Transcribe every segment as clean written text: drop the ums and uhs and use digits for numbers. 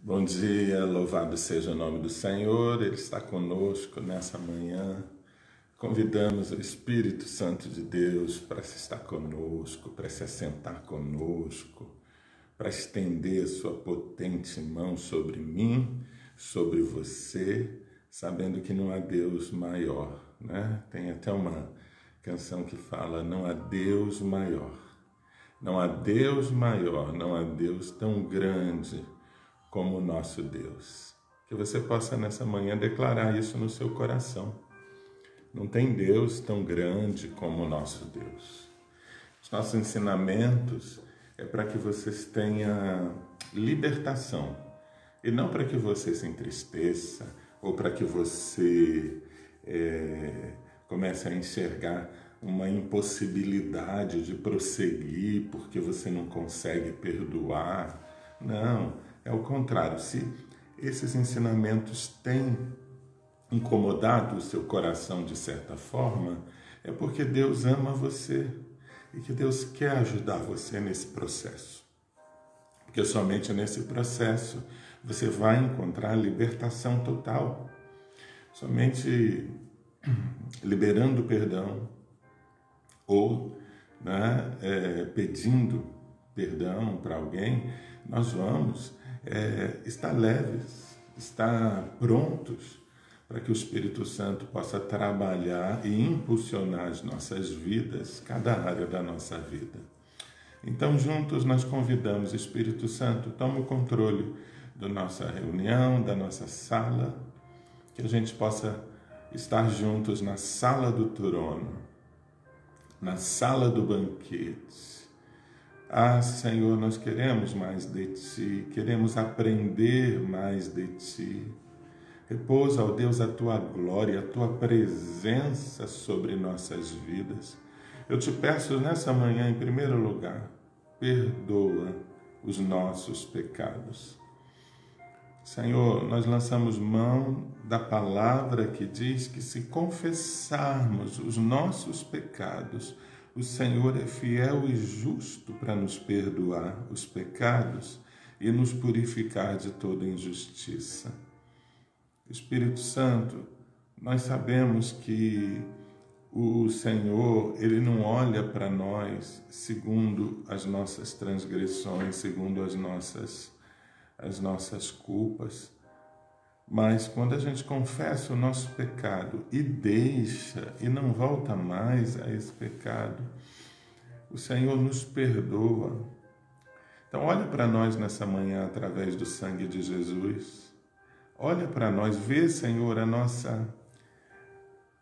Bom dia, louvado seja o nome do Senhor, Ele está conosco nessa manhã. Convidamos o Espírito Santo de Deus para se estar conosco, para se assentar conosco, para estender sua potente mão sobre mim, sobre você, sabendo que não há Deus maior, né? Tem até uma canção que fala: não há Deus maior, não há Deus maior, não há Deus tão grande como o nosso Deus. Que você possa nessa manhã declarar isso no seu coração. Não tem Deus tão grande como o nosso Deus. Os nossos ensinamentos é para que vocês tenham libertação e não para que você se entristeça ou para que você comece a enxergar uma impossibilidade de prosseguir porque você não consegue perdoar. Não. É o contrário, se esses ensinamentos têm incomodado o seu coração de certa forma, é porque Deus ama você e que Deus quer ajudar você nesse processo. Porque somente nesse processo você vai encontrar libertação total. Somente liberando perdão ou pedindo perdão para alguém, nós vamos estar leves, estar prontos para que o Espírito Santo possa trabalhar e impulsionar as nossas vidas, cada área da nossa vida. Então, juntos nós convidamos o Espírito Santo, toma o controle da nossa reunião, da nossa sala, que a gente possa estar juntos na sala do trono, na sala do banquete. Ah, Senhor, nós queremos mais de Ti, queremos aprender mais de Ti. Repousa, ó Deus, a Tua glória, a Tua presença sobre nossas vidas. Eu te peço nessa manhã, em primeiro lugar, perdoa os nossos pecados. Senhor, nós lançamos mão da palavra que diz que se confessarmos os nossos pecados, o Senhor é fiel e justo para nos perdoar os pecados e nos purificar de toda injustiça. Espírito Santo, nós sabemos que o Senhor, Ele não olha para nós segundo as nossas transgressões, segundo as nossas culpas, mas quando a gente confessa o nosso pecado e deixa e não volta mais a esse pecado, o Senhor nos perdoa. Então olha para nós nessa manhã através do sangue de Jesus. Olha para nós, vê, Senhor, a nossa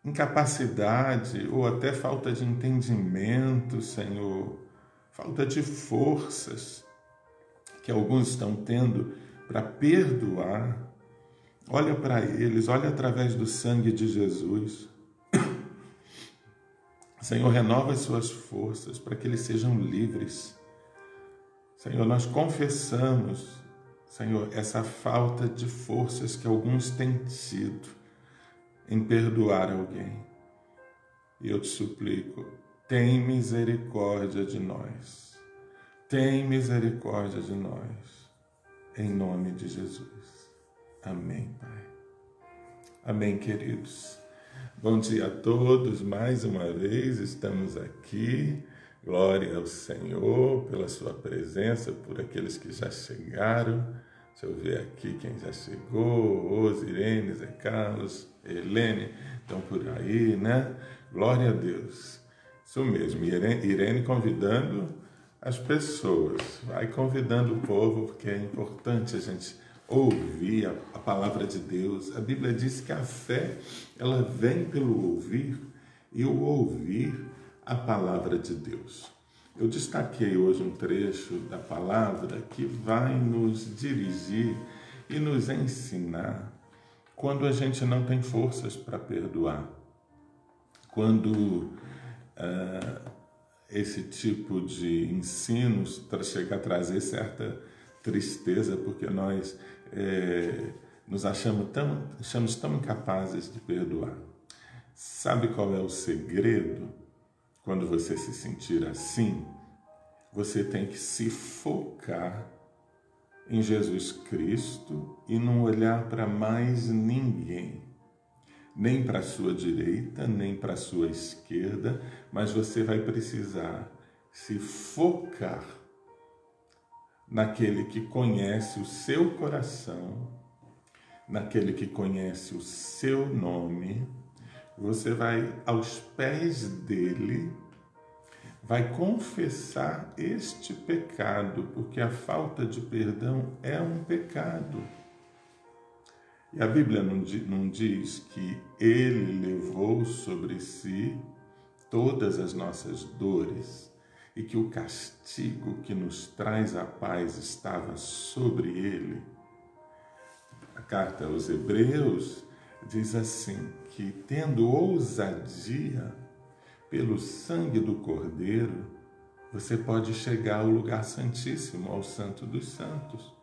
incapacidade ou até falta de entendimento, Senhor, falta de forças que alguns estão tendo para perdoar. Olha para eles, olha através do sangue de Jesus. Senhor, renova as suas forças para que eles sejam livres. Senhor, nós confessamos, Senhor, essa falta de forças que alguns têm tido em perdoar alguém. E eu te suplico, tem misericórdia de nós. Tem misericórdia de nós. Em nome de Jesus. Amém, Pai. Amém, queridos. Bom dia a todos. Mais uma vez estamos aqui. Glória ao Senhor pela sua presença, por aqueles que já chegaram. Deixa eu ver aqui quem já chegou. Osirene, Zé Carlos, Helene, estão por aí, né? Glória a Deus. Isso mesmo, Irene convidando as pessoas. Vai convidando o povo, porque é importante a gente ouvir a palavra de Deus. A Bíblia diz que a fé, ela vem pelo ouvir e o ouvir a palavra de Deus. Eu destaquei hoje um trecho da palavra que vai nos dirigir e nos ensinar quando a gente não tem forças para perdoar. Quando esse tipo de ensinos chega a trazer certa tristeza, porque nós nos achamos tão incapazes de perdoar. Sabe qual é o segredo? Quando você se sentir assim, você tem que se focar em Jesus Cristo e não olhar para mais ninguém, nem para a sua direita, nem para a sua esquerda, mas você vai precisar se focar naquele que conhece o seu coração, naquele que conhece o seu nome. Você vai aos pés dele, vai confessar este pecado, porque a falta de perdão é um pecado. E a Bíblia não diz que ele levou sobre si todas as nossas dores e que o castigo que nos traz a paz estava sobre ele? A carta aos Hebreus diz assim, que tendo ousadia pelo sangue do Cordeiro, você pode chegar ao lugar santíssimo, ao Santo dos Santos.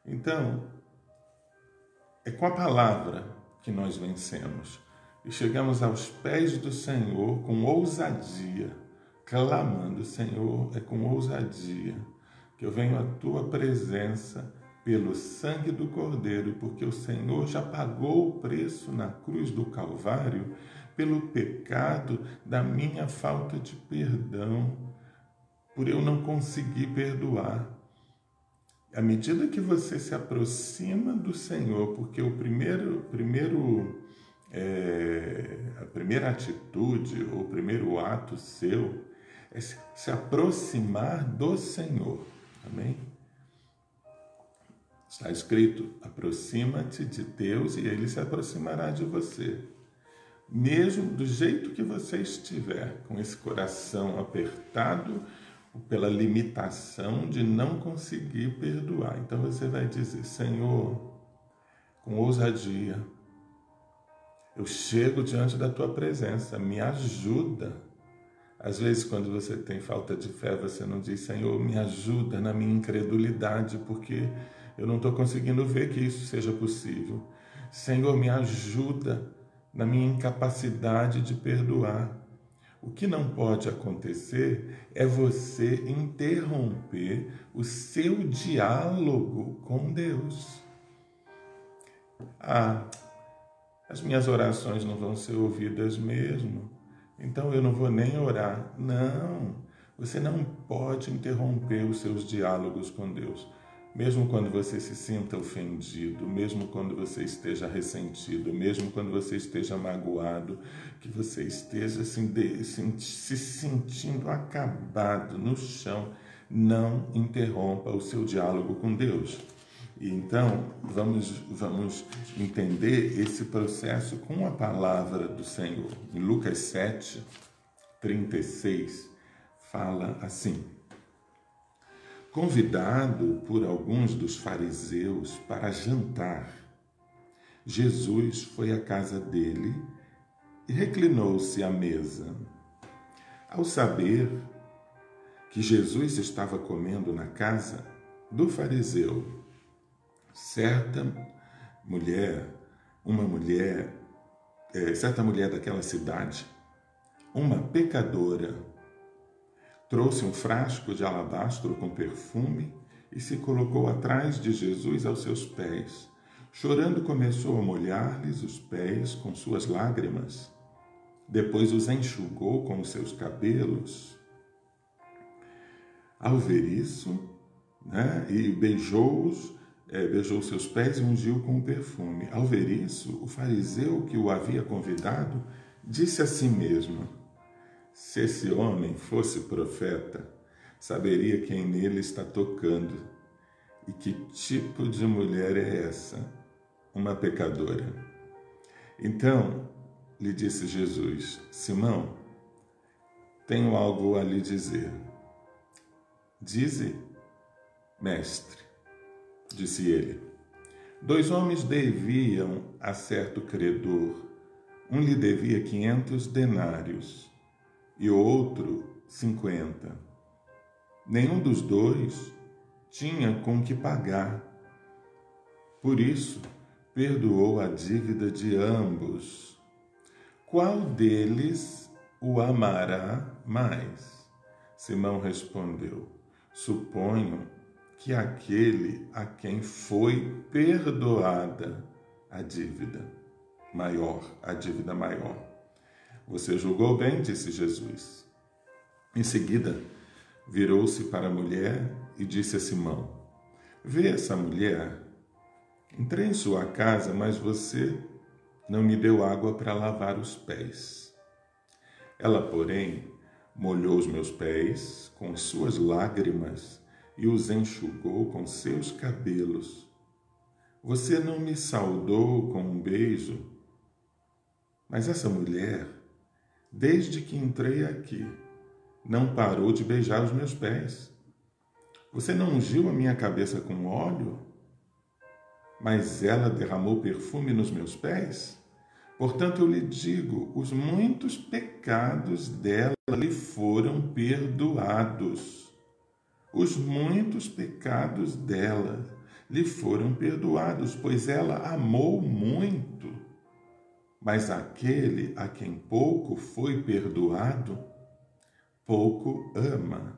Então, é com a palavra que nós vencemos e chegamos aos pés do Senhor com ousadia, clamando: Senhor, é com ousadia que eu venho à tua presença pelo sangue do Cordeiro, porque o Senhor já pagou o preço na cruz do Calvário pelo pecado da minha falta de perdão, por eu não conseguir perdoar. À medida que você se aproxima do Senhor, porque a primeira atitude, ou o primeiro ato seu, é se aproximar do Senhor. Amém? Está escrito: aproxima-te de Deus e Ele se aproximará de você. Mesmo do jeito que você estiver, com esse coração apertado pela limitação de não conseguir perdoar. Então você vai dizer: Senhor, com ousadia, eu chego diante da tua presença, me ajuda. Às vezes, quando você tem falta de fé, você não diz: Senhor, me ajuda na minha incredulidade, porque eu não estou conseguindo ver que isso seja possível. Senhor, me ajuda na minha incapacidade de perdoar. O que não pode acontecer é você interromper o seu diálogo com Deus. As minhas orações não vão ser ouvidas mesmo, então eu não vou nem orar. Não, você não pode interromper os seus diálogos com Deus. Mesmo quando você se sinta ofendido, mesmo quando você esteja ressentido, mesmo quando você esteja magoado, que você esteja se sentindo acabado no chão, não interrompa o seu diálogo com Deus. E então, vamos entender esse processo com a palavra do Senhor. Em Lucas 7, 36, fala assim: convidado por alguns dos fariseus para jantar, Jesus foi à casa dele e reclinou-se à mesa. Ao saber que Jesus estava comendo na casa do fariseu, certa mulher daquela cidade, uma pecadora, trouxe um frasco de alabastro com perfume e se colocou atrás de Jesus aos seus pés. Chorando, começou a molhar-lhes os pés com suas lágrimas. Depois os enxugou com os seus cabelos. Ao ver isso, e beijou seus pés e ungiu com o perfume. Ao ver isso, o fariseu que o havia convidado disse a si mesmo: se esse homem fosse profeta, saberia quem nele está tocando e que tipo de mulher é essa, uma pecadora. Então lhe disse Jesus: Simão, tenho algo a lhe dizer. Dize, mestre, disse ele. 2 homens deviam a certo credor. Um lhe devia 500 denários e o outro 50. Nenhum dos dois tinha com que pagar. Por isso, perdoou a dívida de ambos. Qual deles o amará mais? Simão respondeu: suponho que aquele a quem foi perdoada a dívida maior. Você julgou bem, disse Jesus. Em seguida, virou-se para a mulher e disse a Simão: vê essa mulher? Entrei em sua casa, mas você não me deu água para lavar os pés. Ela, porém, molhou os meus pés com suas lágrimas e os enxugou com seus cabelos. Você não me saudou com um beijo? Mas essa mulher, desde que entrei aqui, não parou de beijar os meus pés. Você não ungiu a minha cabeça com óleo? Mas ela derramou perfume nos meus pés? Portanto, eu lhe digo, os muitos pecados dela lhe foram perdoados. Os muitos pecados dela lhe foram perdoados, pois ela amou muito. Mas aquele a quem pouco foi perdoado, pouco ama.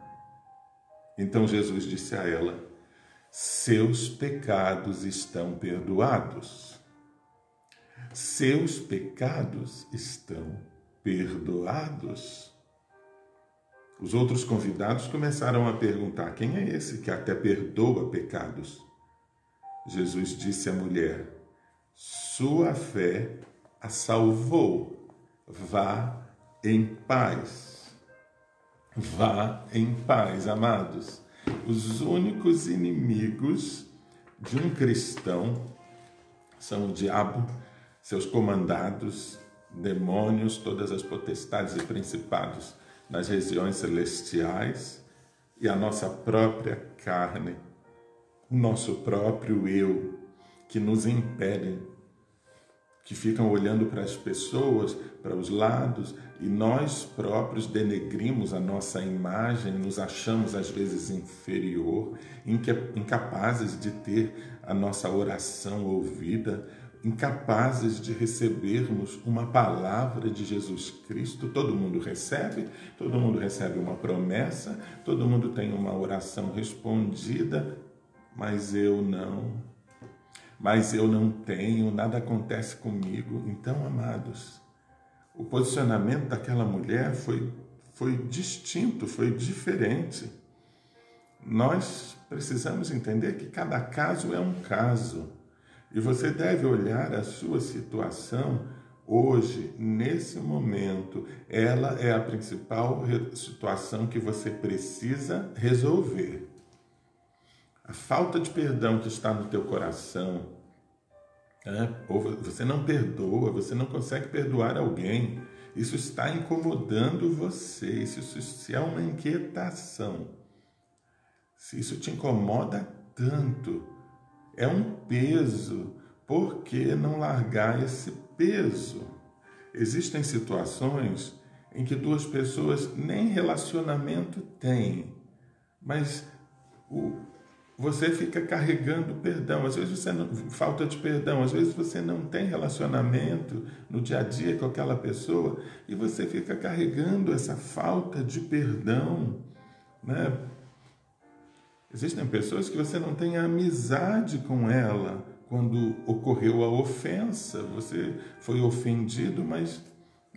Então Jesus disse a ela: seus pecados estão perdoados. Seus pecados estão perdoados. Os outros convidados começaram a perguntar: quem é esse que até perdoa pecados? Jesus disse à mulher: sua fé a salvou. Vá em paz. Vá em paz, amados. Os únicos inimigos de um cristão são o diabo, seus comandados, demônios, todas as potestades e principados nas regiões celestiais e a nossa própria carne, o nosso próprio eu, que nos impedem, que ficam olhando para as pessoas, para os lados, e nós próprios denegrimos a nossa imagem, nos achamos às vezes inferior, incapazes de ter a nossa oração ouvida, incapazes de recebermos uma palavra de Jesus Cristo. Todo mundo recebe uma promessa, todo mundo tem uma oração respondida, mas eu não tenho, nada acontece comigo. Então, amados, o posicionamento daquela mulher foi distinto, foi diferente. Nós precisamos entender que cada caso é um caso. E você deve olhar a sua situação hoje, nesse momento. Ela é a principal situação que você precisa resolver. A falta de perdão que está no teu coração, ou você não perdoa, você não consegue perdoar alguém, isso está incomodando você, se é uma inquietação, se isso te incomoda tanto, é um peso. Por que não largar esse peso? Existem situações em que duas pessoas nem relacionamento têm, mas você fica carregando perdão. Às vezes você não, falta de perdão, às vezes você não tem relacionamento no dia a dia com aquela pessoa e você fica carregando essa falta de perdão, né? Existem pessoas que você não tem amizade com ela quando ocorreu a ofensa, você foi ofendido, mas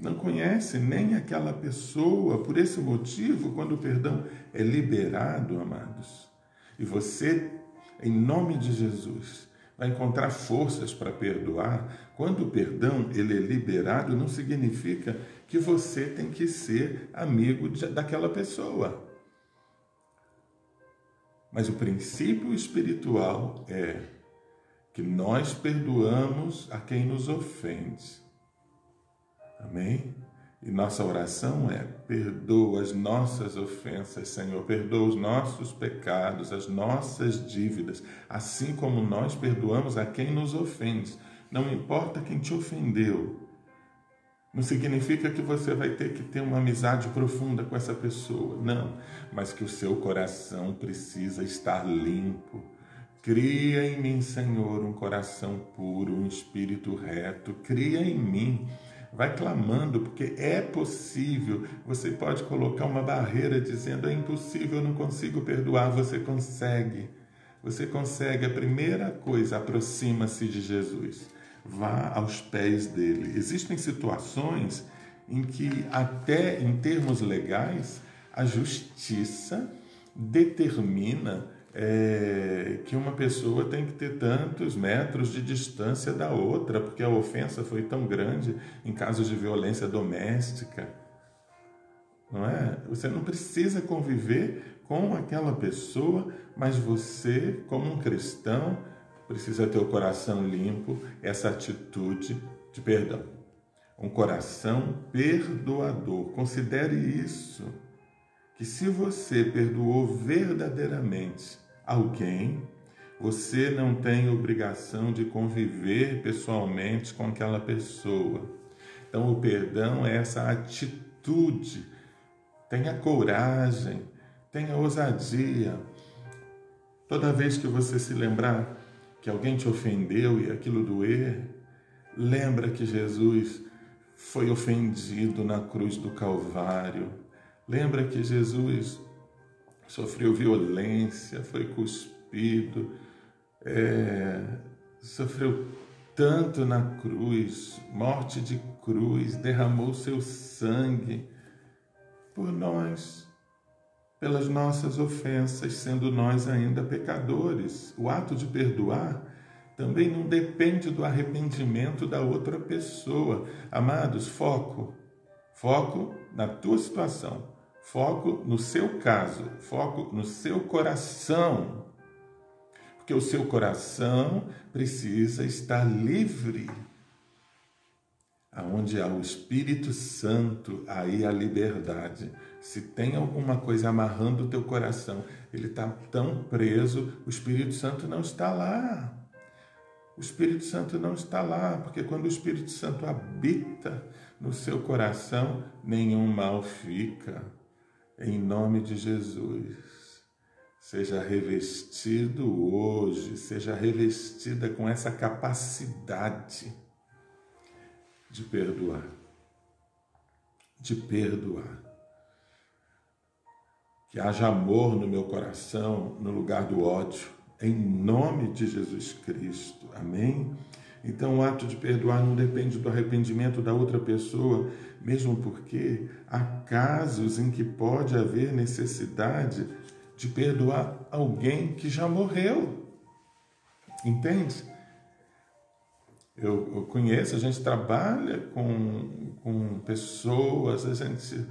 não conhece nem aquela pessoa. Por esse motivo, quando o perdão é liberado, amados, e você, em nome de Jesus, vai encontrar forças para perdoar. Quando o perdão ele é liberado, não significa que você tem que ser amigo daquela pessoa. Mas o princípio espiritual é que nós perdoamos a quem nos ofende. Amém? E nossa oração é: perdoa as nossas ofensas, Senhor, perdoa os nossos pecados, as nossas dívidas, assim como nós perdoamos a quem nos ofende. Não importa quem te ofendeu. Não significa que você vai ter que ter uma amizade profunda com essa pessoa, não. Mas que o seu coração precisa estar limpo. Cria em mim, Senhor, um coração puro, um espírito reto. Cria em mim. Vai clamando, porque é possível. Você pode colocar uma barreira dizendo: é impossível, eu não consigo perdoar. Você consegue. você consegue a primeira coisa, aproxima-se de Jesus. Vá aos pés dele. Existem situações em que, até em termos legais, a justiça determina que uma pessoa tem que ter tantos metros de distância da outra, porque a ofensa foi tão grande em casos de violência doméstica. Não é? Você não precisa conviver com aquela pessoa, mas você, como um cristão, precisa ter o coração limpo, essa atitude de perdão. Um coração perdoador. Considere isso, que se você perdoou verdadeiramente alguém, você não tem obrigação de conviver pessoalmente com aquela pessoa. Então, o perdão é essa atitude. Tenha coragem, tenha ousadia. Toda vez que você se lembrar que alguém te ofendeu e aquilo doer, lembra que Jesus foi ofendido na cruz do Calvário. Lembra que Jesus sofreu violência, foi cuspido, sofreu tanto na cruz, morte de cruz, derramou seu sangue por nós, pelas nossas ofensas, sendo nós ainda pecadores. O ato de perdoar também não depende do arrependimento da outra pessoa. Amados, foco na tua situação, foco no seu caso, foco no seu coração, porque o seu coração precisa estar livre. Aonde há o Espírito Santo, aí há liberdade. Se tem alguma coisa amarrando o teu coração, ele está tão preso, o Espírito Santo não está lá. O Espírito Santo não está lá, porque quando o Espírito Santo habita no seu coração, nenhum mal fica. Em nome de Jesus, seja revestido hoje, seja revestida com essa capacidade de perdoar, que haja amor no meu coração, no lugar do ódio, em nome de Jesus Cristo, amém? Então o ato de perdoar não depende do arrependimento da outra pessoa, mesmo porque há casos em que pode haver necessidade de perdoar alguém que já morreu, entende? Eu conheço, a gente trabalha com pessoas, a gente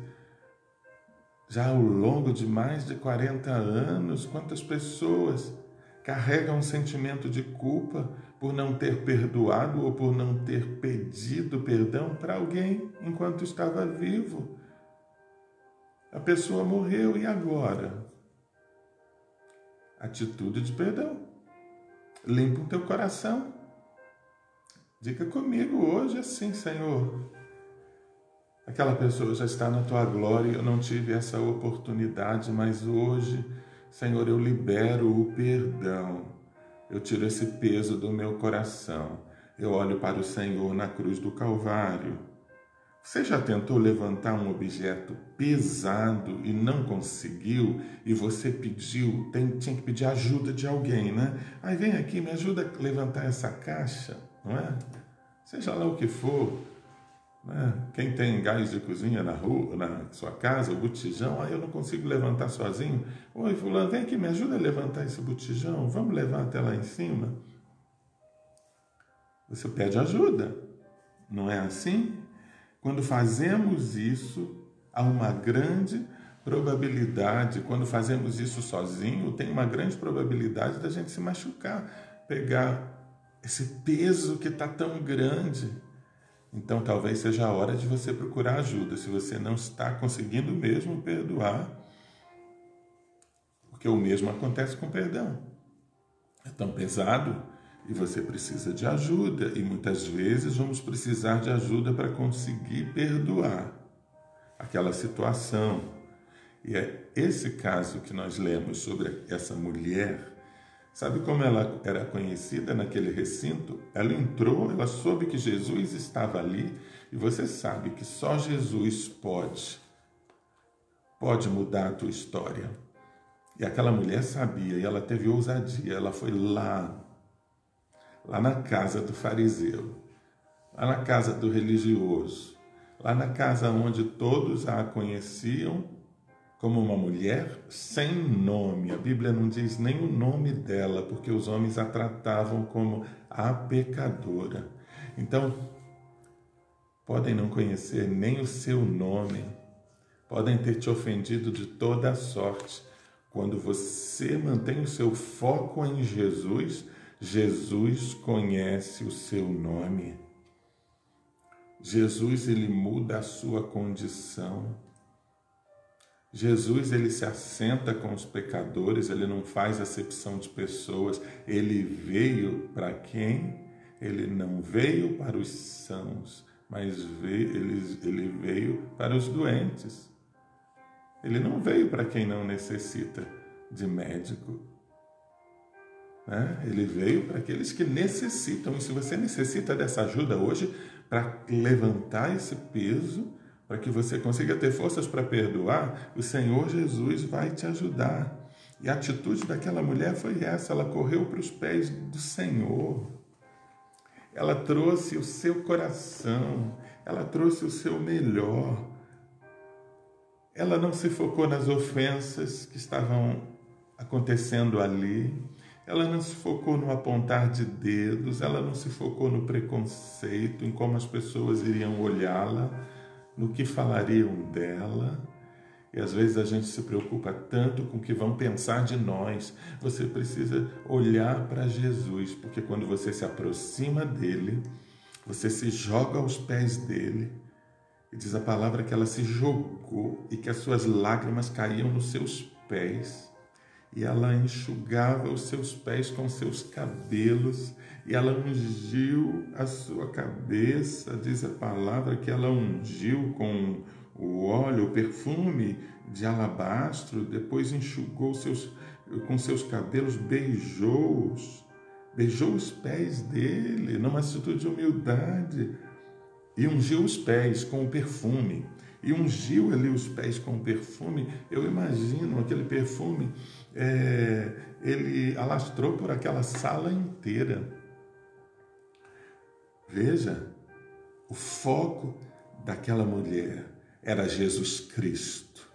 já ao longo de mais de 40 anos, quantas pessoas carregam um sentimento de culpa por não ter perdoado ou por não ter pedido perdão para alguém enquanto estava vivo. A pessoa morreu e agora? Atitude de perdão. Limpa o teu coração. Diga comigo hoje assim, Senhor, aquela pessoa já está na tua glória, eu não tive essa oportunidade, mas hoje, Senhor, eu libero o perdão, eu tiro esse peso do meu coração, eu olho para o Senhor na cruz do Calvário. Você já tentou levantar um objeto pesado e não conseguiu, e você pediu, tinha que pedir ajuda de alguém, né? Aí vem aqui, me ajuda a levantar essa caixa, não é? Seja lá o que for, né? Quem tem gás de cozinha na rua, na sua casa, o botijão, aí eu não consigo levantar sozinho. Oi, fulano, vem aqui, me ajuda a levantar esse botijão, vamos levar até lá em cima? Você pede ajuda, não é assim? Quando fazemos isso, há uma grande probabilidade, quando fazemos isso sozinho, tem uma grande probabilidade da gente se machucar, pegar esse peso que está tão grande. Então talvez seja a hora de você procurar ajuda, se você não está conseguindo mesmo perdoar, porque o mesmo acontece com perdão. É tão pesado e você precisa de ajuda, e muitas vezes vamos precisar de ajuda para conseguir perdoar aquela situação. E é esse caso que nós lemos sobre essa mulher. Sabe como ela era conhecida naquele recinto? Ela entrou, ela soube que Jesus estava ali, e você sabe que só Jesus pode mudar a tua história. E aquela mulher sabia, e ela teve ousadia, ela foi lá na casa do fariseu, lá na casa do religioso, lá na casa onde todos a conheciam como uma mulher sem nome. A Bíblia não diz nem o nome dela, porque os homens a tratavam como a pecadora. Então, podem não conhecer nem o seu nome, podem ter te ofendido de toda a sorte. Quando você mantém o seu foco em Jesus, Jesus conhece o seu nome. Jesus, ele muda a sua condição. Jesus, ele se assenta com os pecadores, ele não faz acepção de pessoas. Ele veio para quem? Ele não veio para os sãos, mas ele veio para os doentes. Ele não veio para quem não necessita de médico, né? Ele veio para aqueles que necessitam. E se você necessita dessa ajuda hoje para levantar esse peso, para que você consiga ter forças para perdoar, o Senhor Jesus vai te ajudar. E a atitude daquela mulher foi essa, ela correu para os pés do Senhor. Ela trouxe o seu coração, ela trouxe o seu melhor. Ela não se focou nas ofensas que estavam acontecendo ali. Ela não se focou no apontar de dedos. Ela não se focou no preconceito, em como as pessoas iriam olhá-la, no que falariam dela. E às vezes a gente se preocupa tanto com o que vão pensar de nós. Você precisa olhar para Jesus, porque quando você se aproxima dele, você se joga aos pés dele. E diz a palavra que ela se jogou e que as suas lágrimas caíam nos seus pés. E ela enxugava os seus pés com seus cabelos. E ela ungiu a sua cabeça. Diz a palavra que ela ungiu com o óleo, o perfume de alabastro. Depois enxugou com seus cabelos, beijou os pés dele, numa atitude de humildade. E ungiu os pés com o perfume. E ungiu ali os pés com o perfume. Eu imagino aquele perfume, ele alastrou por aquela sala inteira. Veja, o foco daquela mulher era Jesus Cristo.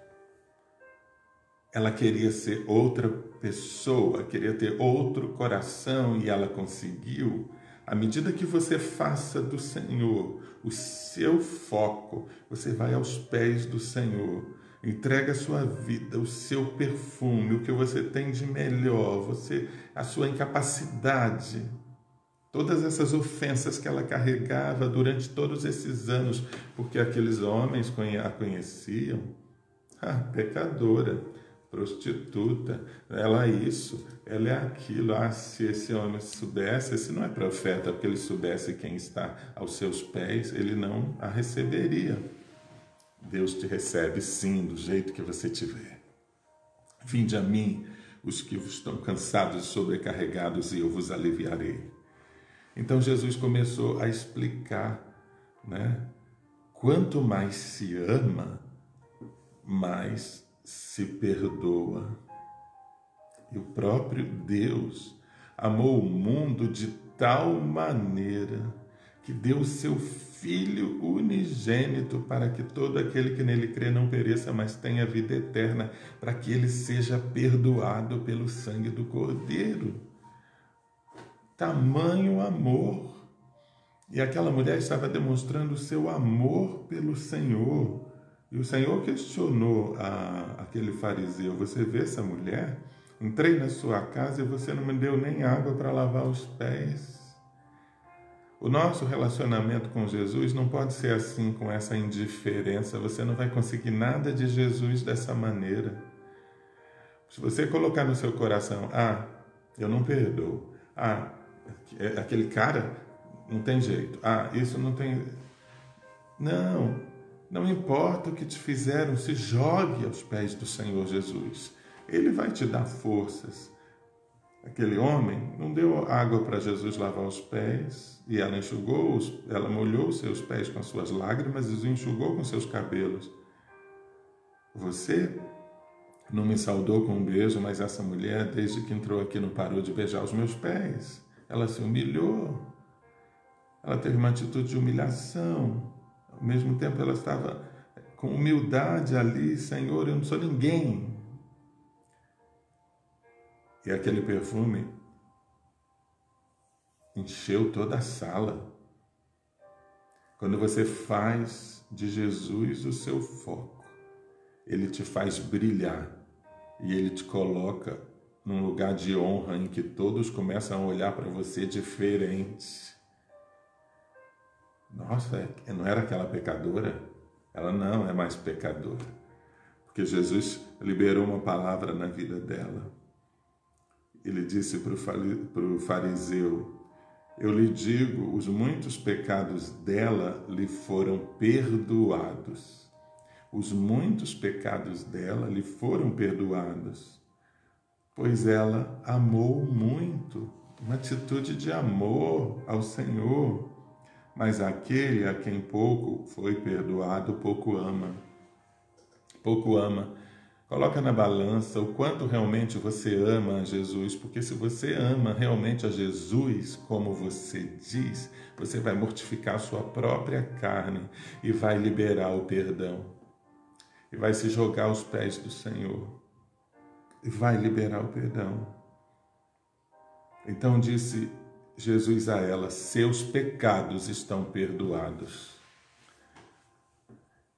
Ela queria ser outra pessoa, queria ter outro coração, e ela conseguiu. À medida que você faça do Senhor o seu foco, você vai aos pés do Senhor, entrega a sua vida, o seu perfume, o que você tem de melhor, a sua incapacidade, todas essas ofensas que ela carregava durante todos esses anos, porque aqueles homens a conheciam, pecadora, prostituta, ela é isso, ela é aquilo. Se esse homem soubesse, esse não é profeta, porque ele soubesse quem está aos seus pés, ele não a receberia. Deus te recebe sim, do jeito que você tiver. Vinde a mim, os que estão cansados e sobrecarregados, e eu vos aliviarei. Então Jesus começou a explicar, né? Quanto mais se ama, mais se perdoa. E o próprio Deus amou o mundo de tal maneira que deu o seu Filho unigênito para que todo aquele que nele crê não pereça, mas tenha vida eterna, para que ele seja perdoado pelo sangue do Cordeiro. Tamanho amor. E aquela mulher estava demonstrando o seu amor pelo Senhor. E o Senhor questionou aquele fariseu: você vê essa mulher? Entrei na sua casa e você não me deu nem água para lavar os pés. O nosso relacionamento com Jesus não pode ser assim, com essa indiferença. Você não vai conseguir nada de Jesus dessa maneira. Se você colocar no seu coração: eu não perdoo. Aquele cara não tem jeito. Isso não tem... Não importa o que te fizeram, se jogue aos pés do Senhor Jesus. Ele vai te dar forças. Aquele homem não deu água para Jesus lavar os pés, e ela molhou os seus pés com as suas lágrimas e os enxugou com seus cabelos. Você não me saudou com um beijo, mas essa mulher, desde que entrou aqui, não parou de beijar os meus pés. Ela se humilhou. Ela teve uma atitude de humilhação. Ao mesmo tempo, ela estava com humildade ali. Senhor, eu não sou ninguém. E aquele perfume encheu toda a sala. Quando você faz de Jesus o seu foco, Ele te faz brilhar e Ele te coloca num lugar de honra em que todos começam a olhar para você diferente. Nossa, não era aquela pecadora? Ela não é mais pecadora, porque Jesus liberou uma palavra na vida dela. Ele disse para o fariseu: eu lhe digo, os muitos pecados dela lhe foram perdoados. Os muitos pecados dela lhe foram perdoados, pois ela amou muito, uma atitude de amor ao Senhor. Mas aquele a quem pouco foi perdoado, pouco ama. Pouco ama. Coloca na balança o quanto realmente você ama a Jesus, porque se você ama realmente a Jesus, como você diz, você vai mortificar a sua própria carne e vai liberar o perdão. E vai se jogar aos pés do Senhor. E vai liberar o perdão. Então disse Jesus a ela: seus pecados estão perdoados.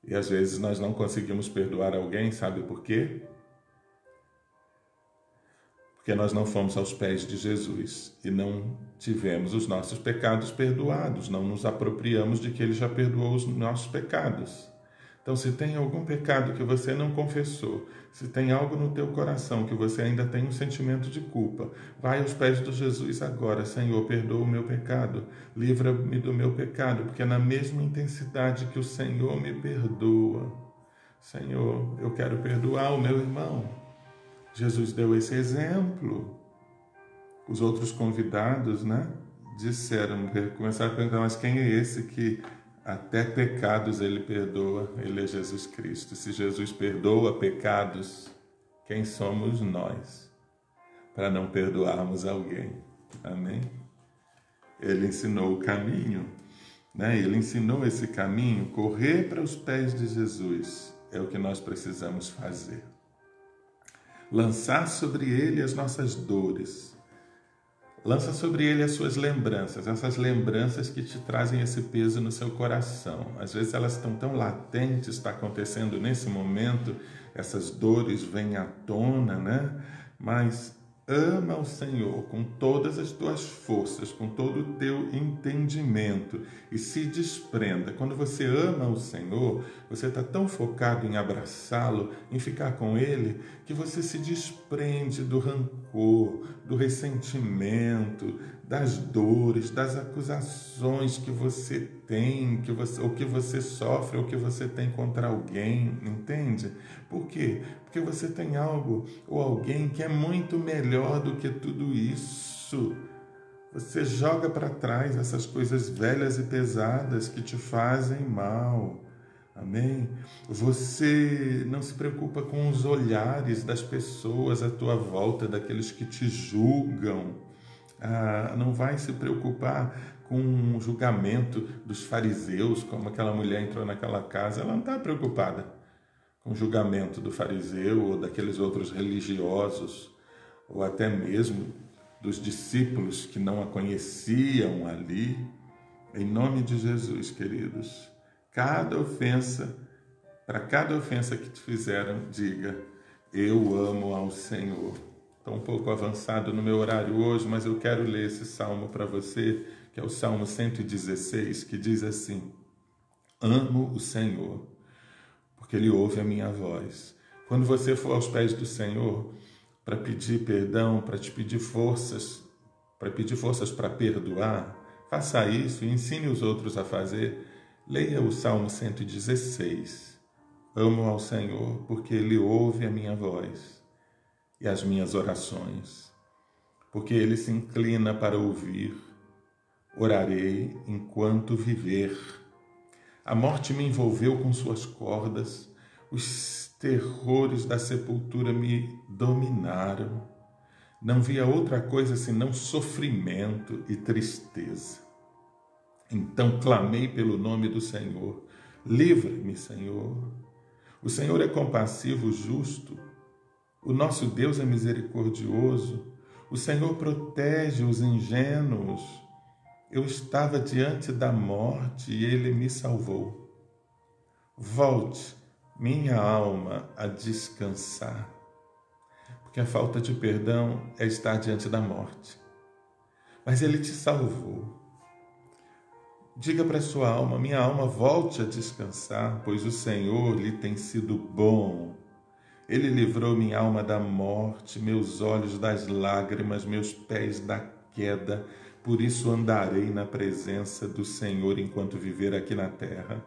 E às vezes nós não conseguimos perdoar alguém, sabe por quê? Porque nós não fomos aos pés de Jesus e não tivemos os nossos pecados perdoados, não nos apropriamos de que Ele já perdoou os nossos pecados. Então, se tem algum pecado que você não confessou, se tem algo no teu coração que você ainda tem um sentimento de culpa, vai aos pés de Jesus agora. Senhor, perdoa o meu pecado, livra-me do meu pecado, porque é na mesma intensidade que o Senhor me perdoa. Senhor, eu quero perdoar o meu irmão. Jesus deu esse exemplo. Os outros convidados, disseram, começaram a perguntar: mas quem é esse que até pecados Ele perdoa? Ele é Jesus Cristo. Se Jesus perdoa pecados, quem somos nós para não perdoarmos alguém? Amém? Ele ensinou o caminho, Ele ensinou esse caminho. Correr para os pés de Jesus é o que nós precisamos fazer. Lançar sobre Ele as nossas dores. Lança sobre Ele as suas lembranças, essas lembranças que te trazem esse peso no seu coração. Às vezes elas estão tão latentes, está acontecendo nesse momento, essas dores vêm à tona, Mas ama o Senhor com todas as tuas forças, com todo o teu entendimento e se desprenda. Quando você ama o Senhor, você está tão focado em abraçá-lo, em ficar com Ele, que você se desprende do rancor, do ressentimento, das dores, das acusações que você tem, ou que você sofre, ou que você tem contra alguém, entende? Por quê? Porque você tem algo ou alguém que é muito melhor do que tudo isso. Você joga para trás essas coisas velhas e pesadas que te fazem mal. Amém? Você não se preocupa com os olhares das pessoas à tua volta, daqueles que te julgam. Não vai se preocupar com o julgamento dos fariseus, como aquela mulher entrou naquela casa. Ela não está preocupada com o julgamento do fariseu ou daqueles outros religiosos, ou até mesmo dos discípulos que não a conheciam ali. Em nome de Jesus, queridos, para cada ofensa que te fizeram, diga: eu amo ao Senhor. Estou um pouco avançado no meu horário hoje, mas eu quero ler esse salmo para você, que é o Salmo 116, que diz assim: amo o Senhor, porque Ele ouve a minha voz. Quando você for aos pés do Senhor para pedir perdão, para te pedir forças, para perdoar, faça isso e ensine os outros a fazer. Leia o Salmo 116. Amo ao Senhor, porque Ele ouve a minha voz e as minhas orações, porque Ele se inclina para ouvir. Orarei enquanto viver. A morte me envolveu com suas cordas, Os terrores da sepultura me dominaram. Não via outra coisa senão sofrimento e tristeza. Então clamei pelo nome do Senhor. Livre-me, Senhor. O Senhor é compassivo, justo. O nosso Deus é misericordioso. O Senhor protege os ingênuos. Eu estava diante da morte e Ele me salvou. Volte, minha alma, a descansar. Porque a falta de perdão é estar diante da morte. Mas Ele te salvou. Diga para a sua alma, minha alma, volte a descansar, pois o Senhor lhe tem sido bom. Ele livrou minha alma da morte, meus olhos das lágrimas, meus pés da queda. Por isso andarei na presença do Senhor enquanto viver aqui na terra.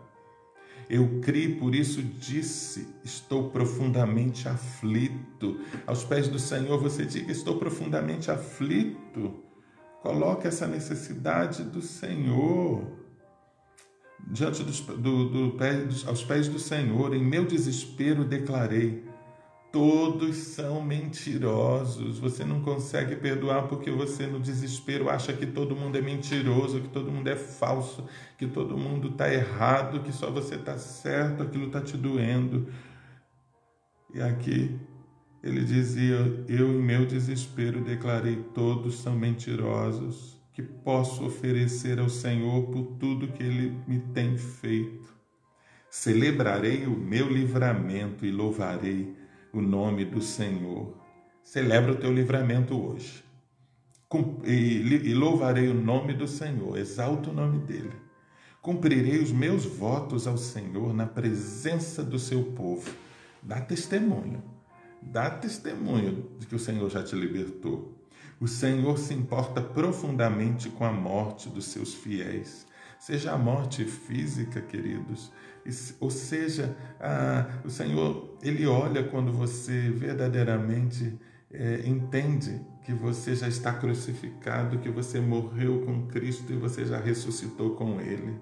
Eu criei, por isso disse, estou profundamente aflito. Aos pés do Senhor você diga, estou profundamente aflito. Coloque essa necessidade do Senhor diante aos pés do Senhor. Em meu desespero declarei, todos são mentirosos. Você não consegue perdoar porque você no desespero acha que todo mundo é mentiroso, que todo mundo é falso, que todo mundo está errado, que só você está certo, aquilo está te doendo. E aqui ele dizia, eu em meu desespero declarei, todos são mentirosos, que posso oferecer ao Senhor por tudo que Ele me tem feito. Celebrarei o meu livramento e louvarei o nome do Senhor. Celebra o teu livramento hoje. E louvarei o nome do Senhor, exalta o nome dEle. Cumprirei os meus votos ao Senhor na presença do seu povo. Dá testemunho de que o Senhor já te libertou. O Senhor se importa profundamente com a morte dos seus fiéis. Seja a morte física, queridos, ou seja, o Senhor, Ele olha quando você verdadeiramente entende que você já está crucificado, que você morreu com Cristo e você já ressuscitou com Ele.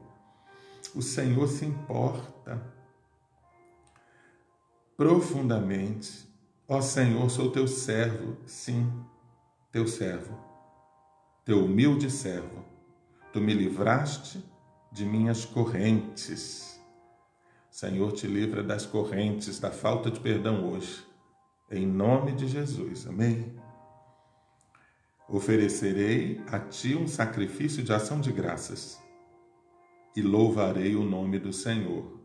O Senhor se importa profundamente. Ó Senhor, sou teu servo, sim, teu servo, teu humilde servo. Tu me livraste de minhas correntes. Senhor, te livra das correntes, da falta de perdão hoje. Em nome de Jesus, amém? Oferecerei a ti um sacrifício de ação de graças e louvarei o nome do Senhor.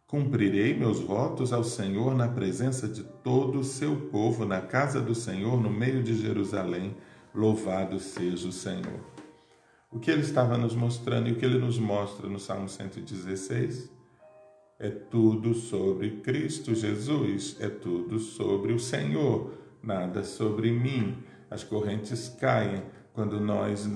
Cumprirei meus votos ao Senhor na presença de todo o seu povo, na casa do Senhor, no meio de Jerusalém. Louvado seja o Senhor. O que ele estava nos mostrando e o que ele nos mostra no Salmo 116 é tudo sobre Cristo Jesus, é tudo sobre o Senhor, nada sobre mim. As correntes caem quando nós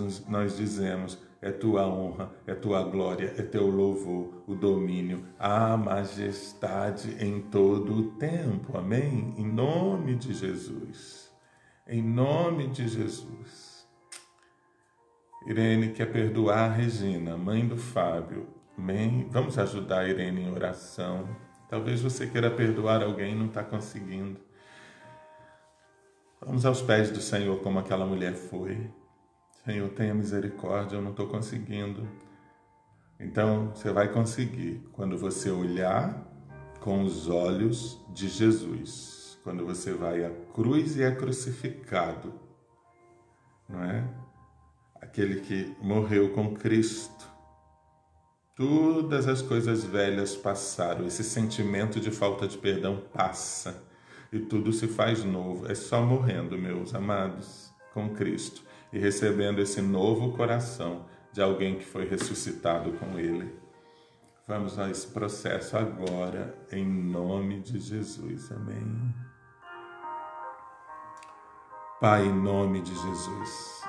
dizemos, é tua honra, é tua glória, é teu louvor, o domínio, a majestade em todo o tempo. Amém? Em nome de Jesus. Em nome de Jesus. Irene quer perdoar a Regina, mãe do Fábio. Amém? Vamos ajudar a Irene em oração. Talvez você queira perdoar alguém e não está conseguindo. Vamos aos pés do Senhor como aquela mulher foi. Senhor, tenha misericórdia, eu não estou conseguindo. Então, você vai conseguir quando você olhar com os olhos de Jesus. Quando você vai à cruz e é crucificado. Não é? Aquele que morreu com Cristo. Todas as coisas velhas passaram. Esse sentimento de falta de perdão passa. E tudo se faz novo. É só morrendo, meus amados, com Cristo. E recebendo esse novo coração de alguém que foi ressuscitado com Ele. Vamos a esse processo agora, em nome de Jesus. Amém. Pai, em nome de Jesus.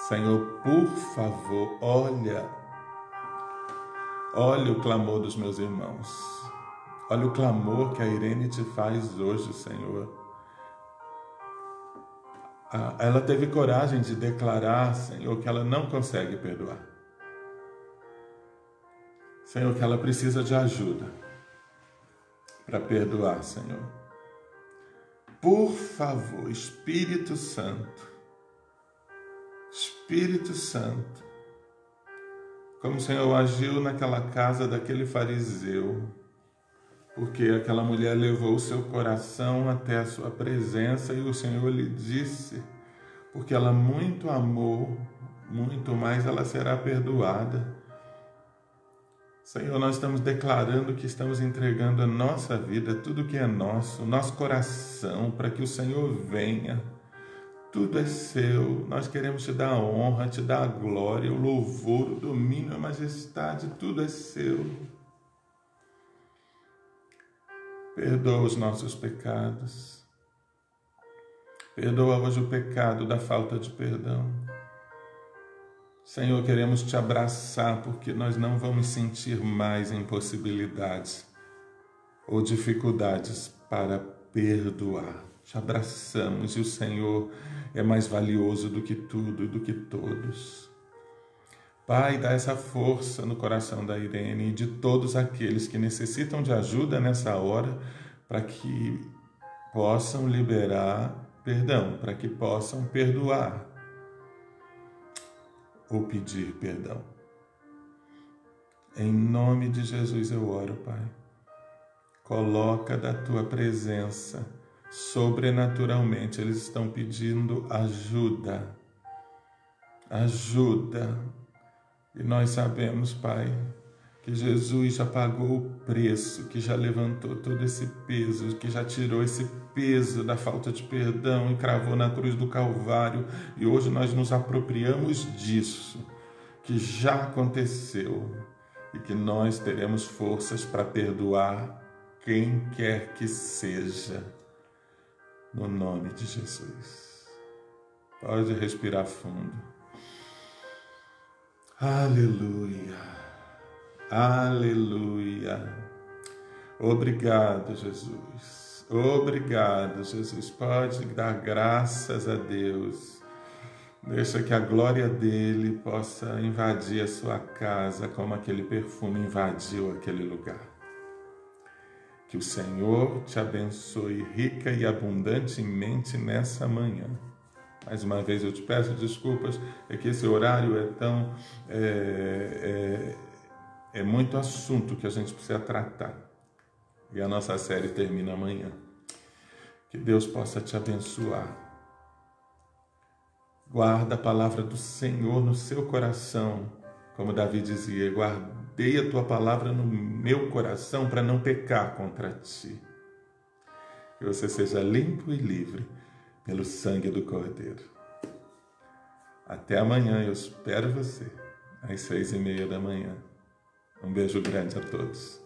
Senhor, por favor, olha o clamor dos meus irmãos. Olha o clamor que a Irene te faz hoje, Senhor. Ela teve coragem de declarar, Senhor, que ela não consegue perdoar. Senhor, que ela precisa de ajuda. para perdoar, Senhor. Por favor, Espírito Santo, como o Senhor agiu naquela casa daquele fariseu, porque aquela mulher levou o seu coração até a sua presença e o Senhor lhe disse, porque ela muito amou, muito mais ela será perdoada. Senhor, nós estamos declarando que estamos entregando a nossa vida, tudo que é nosso, o nosso coração, para que o Senhor venha. Tudo é seu, nós queremos te dar a honra, te dar a glória, o louvor, o domínio, a majestade, tudo é seu. Perdoa os nossos pecados. Perdoa hoje o pecado da falta de perdão. Senhor, queremos te abraçar porque nós não vamos sentir mais impossibilidades ou dificuldades para perdoar. Te abraçamos e o Senhor é mais valioso do que tudo e do que todos. Pai, dá essa força no coração da Irene e de todos aqueles que necessitam de ajuda nessa hora para que possam liberar perdão, para que possam perdoar ou pedir perdão. Em nome de Jesus eu oro, Pai. Coloca da tua presença sobrenaturalmente. Eles estão pedindo ajuda. Ajuda. E nós sabemos, Pai, que Jesus já pagou o preço, que já levantou todo esse peso, que já tirou esse peso da falta de perdão e cravou na cruz do Calvário. E hoje nós nos apropriamos disso, que já aconteceu e que nós teremos forças para perdoar quem quer que seja, no nome de Jesus. Pode respirar fundo. Aleluia, aleluia. Obrigado, Jesus. Obrigado, Jesus. Pode dar graças a Deus. Deixa que a glória dele possa invadir a sua casa como aquele perfume invadiu aquele lugar. Que o Senhor te abençoe rica e abundantemente nessa manhã. Mais uma vez eu te peço desculpas, é que esse horário é tão... É muito assunto que a gente precisa tratar. E a nossa série termina amanhã. Que Deus possa te abençoar. Guarda a palavra do Senhor no seu coração. Como Davi dizia, guardei a tua palavra no meu coração para não pecar contra ti. Que você seja limpo e livre pelo sangue do Cordeiro. Até amanhã, eu espero você, às 6:30 da manhã. Um beijo grande a todos.